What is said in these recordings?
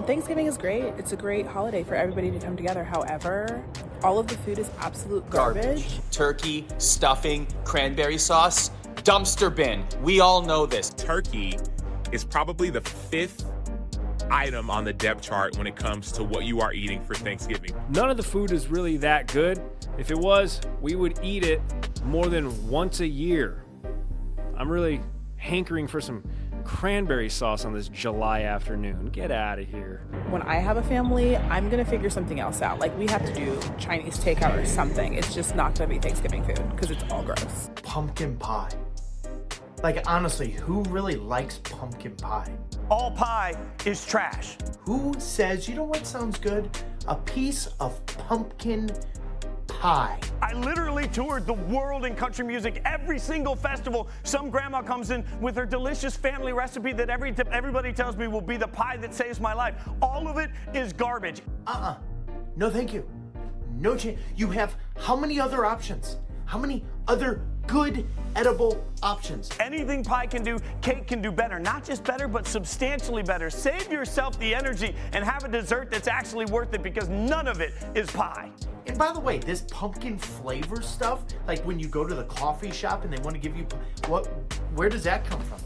Thanksgiving is great. It's a great holiday for everybody to come together. However, all of the food is absolute garbage. Turkey, stuffing, cranberry sauce, dumpster bin. We all know this. Turkey is probably the 5th item on the depth chart when it comes to what you are eating for Thanksgiving. None of the food is really that good. If it was, we would eat it more than once a year. I'm really hankering for some cranberry sauce on this July afternoon. Get out of here. When I have a family, I'm gonna figure something else out. Like we have to do Chinese takeout or something. It's just not gonna be Thanksgiving food because it's all gross. Pumpkin pie. Like honestly, who really likes pumpkin pie? All pie is trash. Who says, you know what sounds good? A piece of pumpkin pie. I literally toured the world in country music, every single festival. Some grandma comes in with her delicious family recipe that everybody tells me will be the pie that saves my life. All of it is garbage. No, thank you. No chance. You have how many other options? How many other good edible options? Anything pie can do, cake can do better. Not just better, but substantially better. Save yourself the energy and have a dessert that's actually worth it because none of it is pie. And by the way, this pumpkin flavor stuff, like when you go to the coffee shop and they want to give you, where does that come from?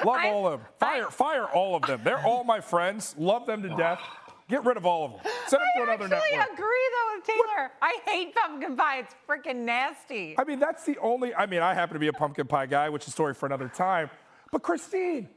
Love all of them. Fire all of them. They're all my friends. Love them to death. Get rid of all of them. Send them to another network. I actually agree, though, with Taylor. I hate pumpkin pie. It's freaking nasty. I mean, that's the only, I happen to be a pumpkin pie guy, which is a story for another time. But Christine,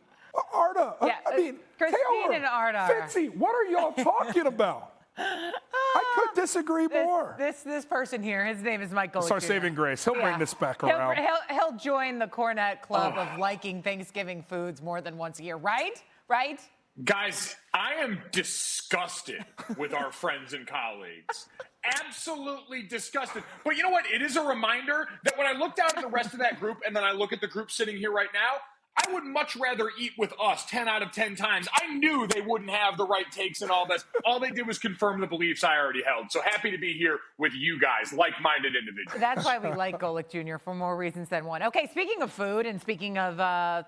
Arda, Christine Taylor, and Arda. Fitzy, what are y'all talking about? I couldn't disagree more. This person here, his name is Michael. It's our saving grace. He'll bring this back around. He'll join the Cornet Club of liking Thanksgiving foods more than once a year, right? Right? Guys, I am disgusted with our friends and colleagues. Absolutely disgusted. But you know what? It is a reminder that when I looked out at the rest of that group and then I look at the group sitting here right now, I would much rather eat with us 10 out of 10 times. I knew they wouldn't have the right takes and all this. All they did was confirm the beliefs I already held. So happy to be here with you guys, like-minded individuals. That's why we like Golic Jr. for more reasons than one. Okay, speaking of food and speaking of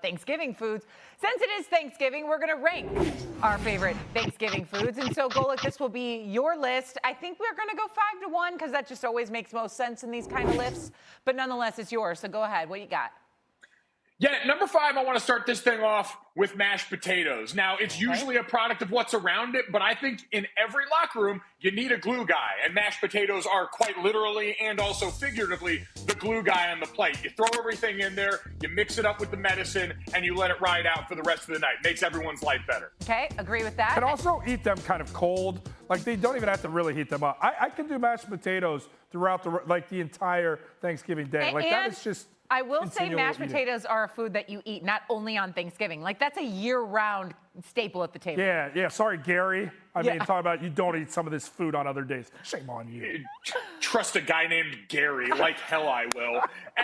Thanksgiving foods, since it is Thanksgiving, we're going to rank our favorite Thanksgiving foods. And so, Golic, this will be your list. I think we're going to go 5-1 because that just always makes most sense in these kind of lists. But nonetheless, it's yours. So go ahead. What you got? Yeah, number 5, I want to start this thing off with mashed potatoes. Now, it's usually a product of what's around it, but I think in every locker room, you need a glue guy. And mashed potatoes are quite literally and also figuratively the glue guy on the plate. You throw everything in there, you mix it up with the medicine, and you let it ride out for the rest of the night. Makes everyone's life better. Okay, agree with that. Can also eat them kind of cold. Like, they don't even have to really heat them up. I can do mashed potatoes throughout the entire Thanksgiving day. Like, that is just... I will say mashed potatoes are a food that you eat not only on Thanksgiving. Like, that's a year-round staple at the table. Yeah. Sorry, Gary. I mean, talking about you don't eat some of this food on other days. Shame on you. Trust a guy named Gary. Like hell I will.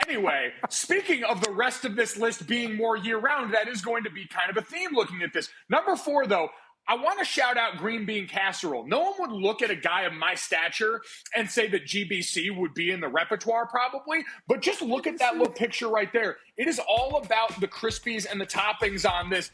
Anyway, speaking of the rest of this list being more year-round, that is going to be kind of a theme looking at this. Number 4, though, I want to shout out green bean casserole. No one would look at a guy of my stature and say that GBC would be in the repertoire probably, but just look at that little picture right there. It is all about the crispies and the toppings on this.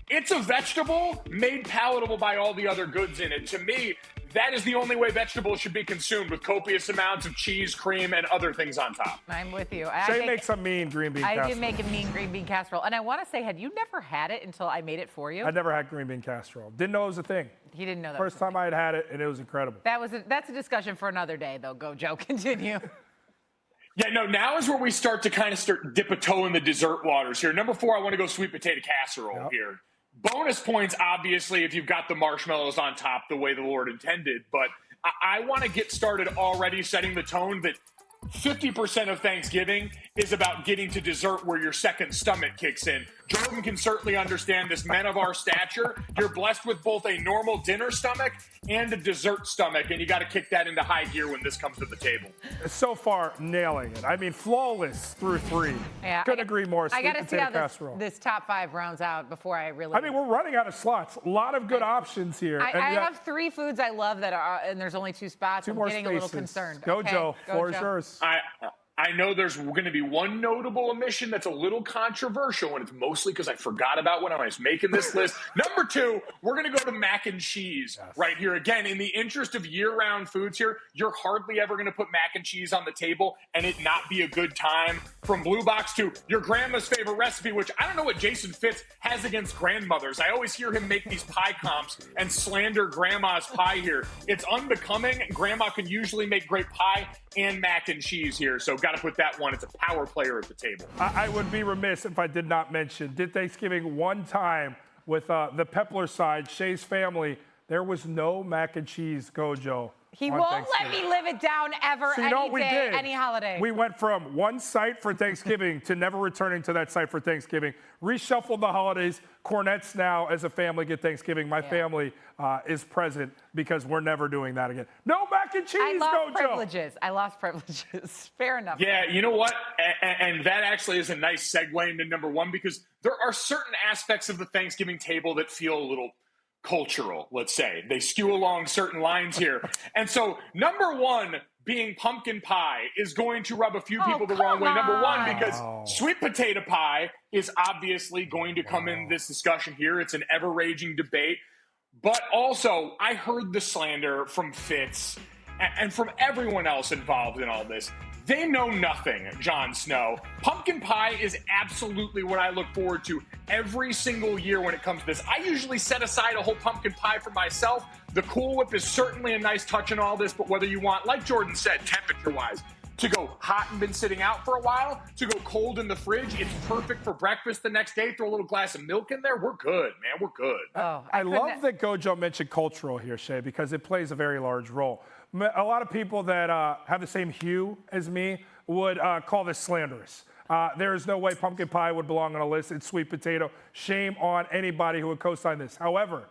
It's a vegetable made palatable by all the other goods in it. To me, that is the only way vegetables should be consumed, with copious amounts of cheese, cream, and other things on top. I'm with you. Shay makes a mean green bean casserole. I did make a mean green bean casserole. And I want to say, had you never had it until I made it for you? I never had green bean casserole. Didn't know it was a thing. He didn't know that. First time I had it, and it was incredible. That's a discussion for another day, though. Go, Joe. Continue. Yeah, no, now is where we start to dip a toe in the dessert waters here. Number 4, I want to go sweet potato casserole here. Bonus points, obviously, if you've got the marshmallows on top the way the Lord intended. But I want to get started already setting the tone that 50% of Thanksgiving is about getting to dessert where your second stomach kicks in. Jordan can certainly understand this. Men of our stature, you're blessed with both a normal dinner stomach and a dessert stomach, and you got to kick that into high gear when this comes to the table. So far, nailing it. I mean, flawless through 3. Yeah, couldn't agree more. I got to see how this top 5 rounds out before I really... I mean, we're running out of slots. A lot of good options here. I have 3 foods I love that are, and there's only 2 spots. I'm getting a little concerned. Go, Joe. Floor is yours. I know there's going to be one notable omission that's a little controversial, and it's mostly because I forgot about when I was making this list. Number 2, we're going to go to mac and cheese right here. Again, in the interest of year-round foods here, you're hardly ever going to put mac and cheese on the table and it not be a good time. From Blue Box to your grandma's favorite recipe, which I don't know what Jason Fitz has against grandmothers. I always hear him make these pie comps and slander grandma's pie here. It's unbecoming. Grandma can usually make great pie and mac and cheese here, so got to put that one. It's a power player at the table. I would be remiss if I did not mention, did Thanksgiving one time with the Pepler side, Shay's family, there was no mac and cheese Gojo. He won't let me live it down ever, So you know any what we day, did? any holiday. We went from one site for Thanksgiving to never returning to that site for Thanksgiving. Reshuffled the holidays. Cornettes now, as a family, get Thanksgiving. My family is present because we're never doing that again. No mac and cheese, I lost Gojo. privileges. I lost privileges. Fair enough. Yeah, you know what? And that actually is a nice segue into number 1, because there are certain aspects of the Thanksgiving table that feel a little cultural, let's say. They skew along certain lines here. And so number 1 being pumpkin pie is going to rub a few people the wrong way. Number 1, because sweet potato pie is obviously going to come in this discussion here. It's an ever-raging debate. But also, I heard the slander from Fitz and from everyone else involved in all this. They know nothing, Jon Snow. Pumpkin pie is absolutely what I look forward to every single year when it comes to this. I usually set aside a whole pumpkin pie for myself. The Cool Whip is certainly a nice touch in all this, but whether you want, like Jordan said, temperature-wise, to go hot and been sitting out for a while, to go cold in the fridge, it's perfect for breakfast the next day. Throw a little glass of milk in there. We're good, man. We're good. I love that Gojo mentioned cultural here, Shay, because it plays a very large role. A lot of people that have the same hue as me would call this slanderous. There is no way pumpkin pie would belong on a list. It's sweet potato. Shame on anybody who would co-sign this. However,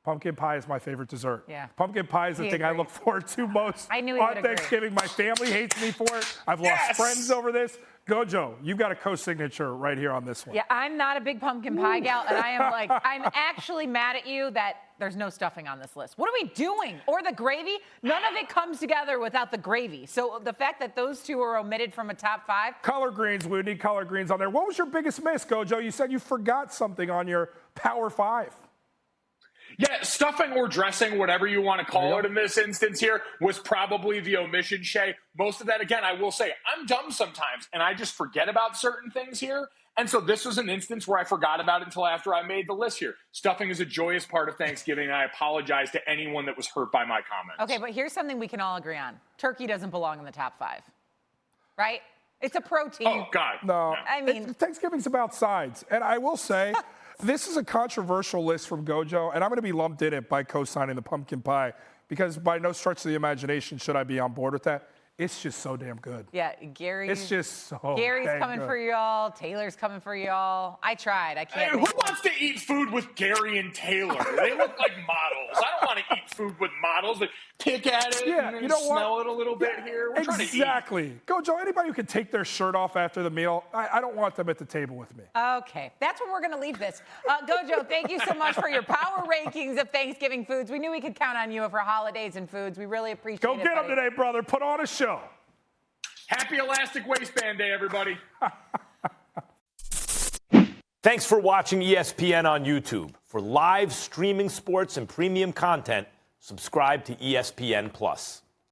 pumpkin pie is my favorite dessert. Yeah. Pumpkin pie is the thing I look forward to most on Thanksgiving. My family hates me for it. I've lost friends over this. Gojo, you got a co-signature right here on this one. Yeah, I'm not a big pumpkin pie gal, and I'm actually mad at you that there's no stuffing on this list. What are we doing? Or the gravy? None of it comes together without the gravy. So the fact that those two are omitted from a top 5. Collard greens, we would need collard greens on there. What was your biggest miss, Gojo? You said you forgot something on your Power 5. Yeah, stuffing or dressing, whatever you want to call it in this instance here, was probably the omission, Shay. Most of that, again, I will say, I'm dumb sometimes, and I just forget about certain things here. And so this was an instance where I forgot about it until after I made the list here. Stuffing is a joyous part of Thanksgiving, and I apologize to anyone that was hurt by my comments. Okay, but here's something we can all agree on. Turkey doesn't belong in the top 5, right? It's a protein. Oh, God. No. I mean, Thanksgiving's about sides. And I will say, this is a controversial list from Gojo, and I'm going to be lumped in it by co-signing the pumpkin pie because by no stretch of the imagination should I be on board with that. It's just so damn good. Yeah, Gary. It's just so Gary's dang coming good. for y'all. Taylor's coming for y'all. I tried. I can't. Hey, who wants to eat food with Gary and Taylor? They look like models. I don't want to eat food with models that pick at it and you know smell what? it a little bit here. We're trying to eat. Exactly. Gojo, anybody who can take their shirt off after the meal, I don't want them at the table with me. Okay, that's where we're going to leave this. Gojo, thank you so much for your power rankings of Thanksgiving foods. We knew we could count on you for holidays and foods. We really appreciate it. Go get them buddy. today, brother. Put on a show. Happy Elastic Waistband Day, everybody. Thanks for watching ESPN on YouTube. For live streaming sports and premium content, subscribe to ESPN+.